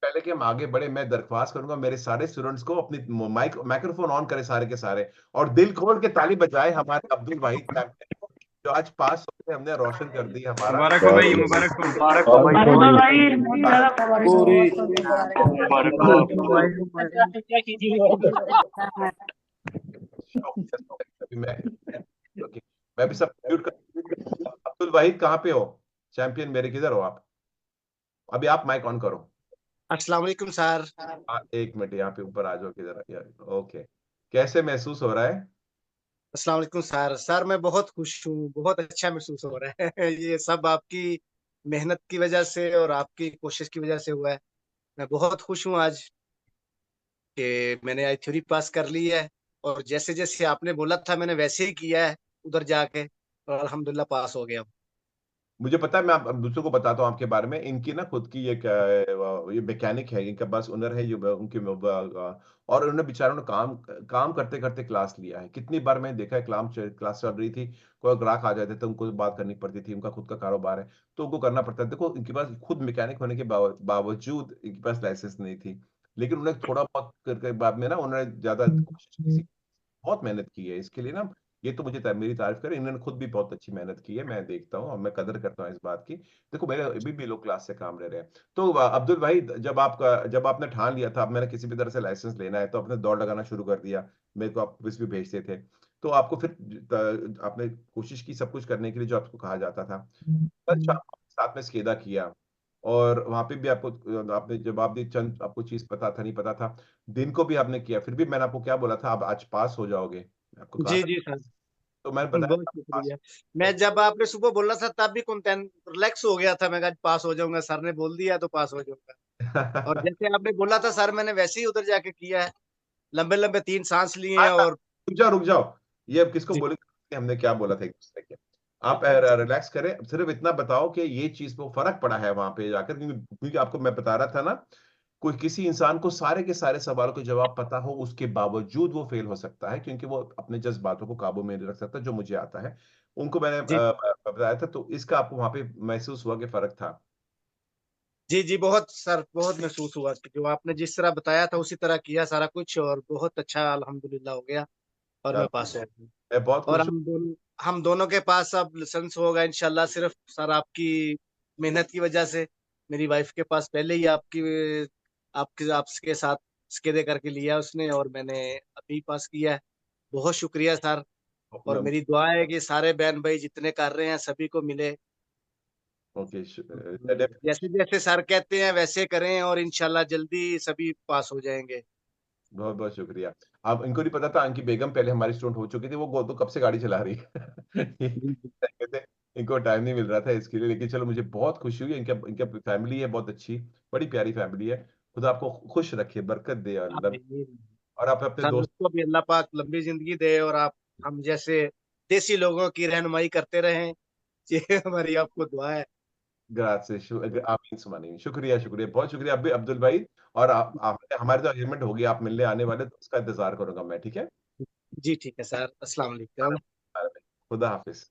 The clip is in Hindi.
पहले कि हम आगे बढ़े, मैं दरख्वास्त करूंगा मेरे सारे स्टूडेंट्स को अपनी माइक्रोफोन ऑन करे सारे के सारे, और दिल खोल के ताली बजाए हमारे अब्दुल वाहिद चैंपियन को, जो आज पास होकर हमने रोशन कर दी हमारा। मुबारक हो भाई, मुबारक हो। मुबारक हो भाई, अरे तो बहुत भाई बहुत बहुत ज्यादा पूरी मुबारक मुबारक हो हो आपको। आपको। क्या कीजिए। अभी मैं ओके, मैं भी सब म्यूट कर। अब्दुल वाहिद कहाँ पे हो चैंपियन मेरे, किधर हो आप? अभी आप माइक ऑन करो। अस्सलाम वालेकुम सर। हाँ, एक मिनट यहाँ पे ऊपर आ जाओ किधर यार। ओके, कैसे महसूस हो रहा है? अस्सलाम वालेकुम सर। सर मैं बहुत खुश हूँ, बहुत अच्छा महसूस हो रहा है। ये सब आपकी मेहनत की वजह से और आपकी कोशिश की वजह से हुआ है। मैं बहुत खुश हूँ आज कि मैंने आई थ्योरी पास कर ली है, और जैसे जैसे आपने बोला था मैंने वैसे ही किया है उधर जाके, और अल्हम्दुलिल्लाह पास हो गया। मुझे पता है, मैं आप दूसरों को बताता हूँ आपके बारे में। इनकी ना खुद की एक ये मैकेनिक है, इनके पास ओनर है, ये उनकी और उन्होंने बेचारों ने काम काम करते करते क्लास लिया है। कितनी बार मैंने देखा है, क्लास चल रही थी, कोई ग्राहक आ जाते थे, उनको बात करनी पड़ती थी, उनका खुद का कारोबार है तो उनको करना पड़ता है। देखो, इनके पास खुद मैकेनिक होने के बावजूद इनके पास लाइसेंस नहीं थी, लेकिन उन्हें थोड़ा बहुत करके बाद में ना उन्होंने ज्यादा कोशिश की, बहुत मेहनत की है इसके लिए ना। ये तो मुझे मेरी तारीफ करे, इन्होंने खुद भी बहुत अच्छी मेहनत की है, मैं देखता हूँ और मैं कदर करता हूँ इस बात की। देखो, मेरे अभी भी लो क्लास से काम ले रहे हैं। तो अब्दुल भाई, जब आपने ठान लिया था अब मैंने किसी भी तरह से लाइसेंस लेना है, तो आपने दौड़ लगाना शुरू कर दिया, मेरे को आप क्विज भी भेजते थे, तो आपको फिर आपने कोशिश की सब कुछ करने के लिए जो आपको कहा जाता था। कल शाम को साथ में स्केदा किया, और वहां पे भी आपको आपने जवाब दी, चंद आपको चीज पता था नहीं पता था, दिन को भी आपने किया, फिर भी मैंने आपको क्या बोला था, आप आज पास हो जाओगे, आपको कहा जी था। जी सर। तो मैंने बताया बहुत आप पास शुक्रिया। हो मैं जब आपने सुबह बोला था तब भी कंटेंट रिलैक्स हो गया था, मैं कहा पास हो जाऊंगा, सर ने बोल दिया तो पास हो जाऊंगा। और गए। जैसे आपने बोला था सर, मैंने वैसे ही उधर जाके किया है। लंबे लंबे 3 सांस लिए हाँ, हैं और रुक जाओ रुक जाओ, ये अब किसको जी बोले हमने क्या बोला था एक दूसरे के। आप रिलैक्स करें, सिर्फ इतना बताओ कि ये चीज को फर्क पड़ा है वहां पे जाकर, क्योंकि आपको मैं बता रहा था ना, कोई किसी इंसान को सारे के सारे सवालों के जवाब पता हो उसके बावजूद वो फेल हो सकता है, क्योंकि वो अपने जज्बातों को काबू में नहीं रख सकता, जो मुझे आता है। उनको मैंने जी बताया था, तो इसका आपको वहां पे महसूस हुआ कि फर्क था। जी जी, बहुत सर, बहुत महसूस हुआ कि जो आपने जिस तरह बताया था उसी तरह किया सारा कुछ, और बहुत अच्छा अल्हम्दुलिल्लाह हो गया, और चलो, मैं पास हो गया। मैं बहुत और खुश हूँ। हम दोनों के पास अब लाइसेंस होगा इंशाल्लाह, सिर्फ सर आपकी मेहनत की वजह से। मेरी वाइफ के पास पहले ही आपके साथ स्केदे करके लिया उसने, और मैंने अभी पास किया है। बहुत शुक्रिया सर। और मेरी दुआ है कि सारे बहन भाई जितने कर रहे हैं सभी को मिले। ओके, जैसे जैसे सर कहते हैं वैसे करें, और इंशाल्लाह जल्दी सभी पास हो जाएंगे। बहुत बहुत शुक्रिया। आप इनको नहीं पता था, अंकी बेगम पहले हमारी स्टूडेंट हो चुकी थी, वो तो कब से गाड़ी चला रही है। जी जी कहते इनको टाइम नहीं मिल रहा था इसके लिए, लेकिन चलो मुझे बहुत खुशी हुई। इनका इनका फैमिली है बहुत अच्छी, बड़ी प्यारी फैमिली है। खुदा आपको खुश रखे, बरकत दे अल्लाह। आमीन। और आप अपने सर दोस्त। उसको भी अल्लाह पाक लंबी जिंदगी दे, और आप हम जैसे देसी लोगों की रहनुमाई करते रहें। ये हमारी आपको दुआ है। आमीन सुमानी, शुक्रिया शुक्रिया, बहुत शुक्रिया अभी अब्दुल भाई। और हमारे जो अग्रीमेंट होगी, आप मिलने आने वाले तो उसका इंतजार करूंगा मैं, ठीक है? जी ठीक है सर, अस्सलाम वालेकुम। खुदा हाफिज।